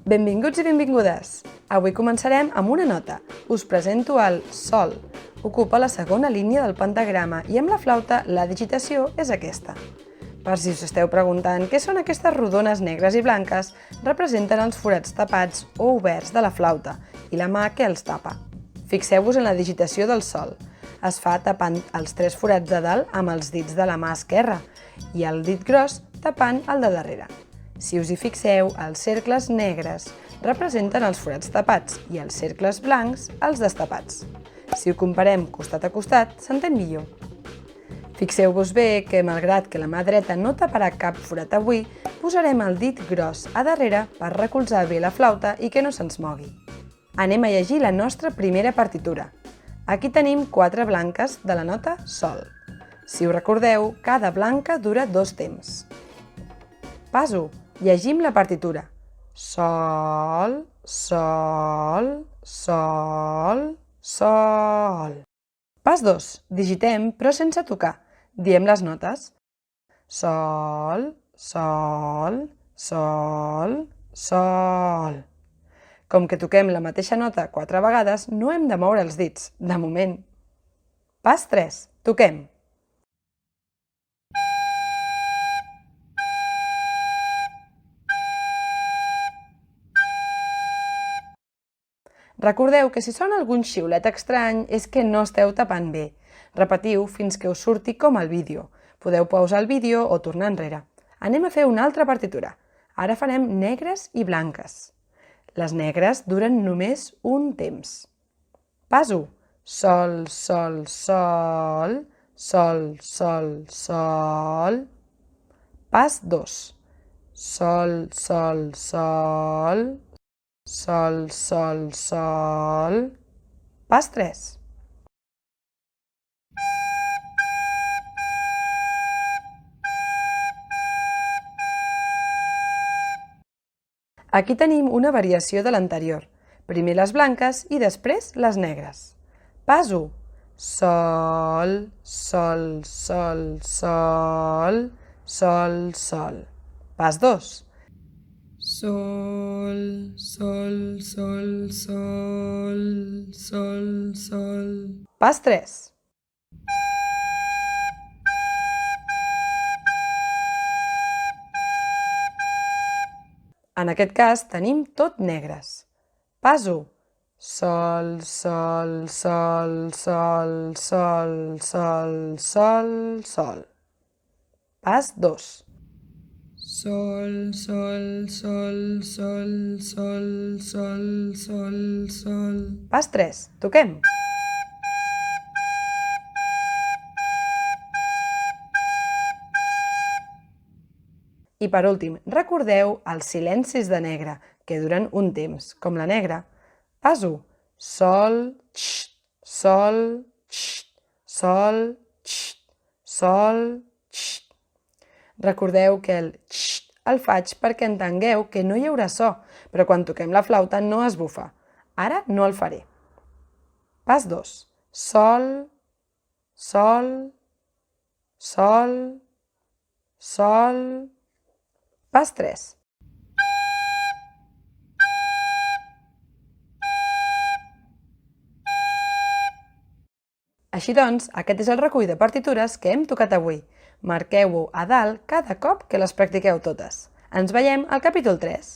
Benvinguts i benvingudes! Avui començarem amb una nota. Us presento el sol. Ocupa la segona línia del pentagrama i amb la flauta la digitació és aquesta. Per si us esteu preguntant què són aquestes rodones negres i blanques, representen els forats tapats o oberts de la flauta i la mà que els tapa. Fixeu-vos en la digitació del sol. Es fa tapant els 3 forats de dalt amb els dits de la mà esquerra i el dit gros tapant el de darrere. Si us hi fixeu, els cercles negres representen els forats tapats i els cercles blancs els destapats. Si ho comparem costat a costat, s'entén millor. Fixeu-vos bé que, malgrat que la mà dreta no taparà cap forat avui, posarem el dit gros a darrere per recolzar bé la flauta i que no se'ns mogui. Anem a llegir la nostra primera partitura. Aquí tenim 4 blanques de la nota sol. Si us recordeu, cada blanca dura 2 temps. Pas 1. Llegim la partitura. Sol, sol, sol, sol. Pas 2. Digitem, però sense tocar. Diem les notes. Sol, sol, sol, sol. Com que toquem la mateixa nota 4 vegades, no hem de moure els dits, de moment. Pas 3. Toquem. Recordeu que si sona algun xiulet estrany és que no esteu tapant bé. Repetiu fins que us surti com el vídeo. Podeu pausar el vídeo o tornar enrere. Anem a fer una altra partitura. Ara farem negres i blanques. Les negres duren només un temps. Pas 1. Sol, sol, sol, sol, sol, sol. Pas 2. Sol, sol, sol, sol, sol, sol. Pas 3. Aquí tenim una variació de l'anterior. Primer les blanques i després les negres. Pas 1. Sol, sol, sol, sol, sol, sol. Pas 2. Sol, sol, sol, sol, sol, sol. Pas 3. En aquest cas tenim tot negres. Pas 1. Sol, sol, sol, sol, sol, sol, sol, sol. Pas 2. Sol, sol, sol, sol, sol, sol, sol, sol. Pas 3. Toquem. I per últim, recordeu els silencis de negre, que duren un temps, com la negra. Pas 1. Sol, xt, sol, xt, sol, xt, sol, xt. Recordeu que el xt el faig perquè entengueu que no hi haurà so, però quan toquem la flauta no es bufa. Ara no el faré. Pas 2. Sol, sol, sol, sol. Pas 3. Així doncs, aquest és el recull de partitures que hem tocat avui. Marqueu-ho a dalt cada cop que les practiqueu totes. Ens veiem al capítol 3.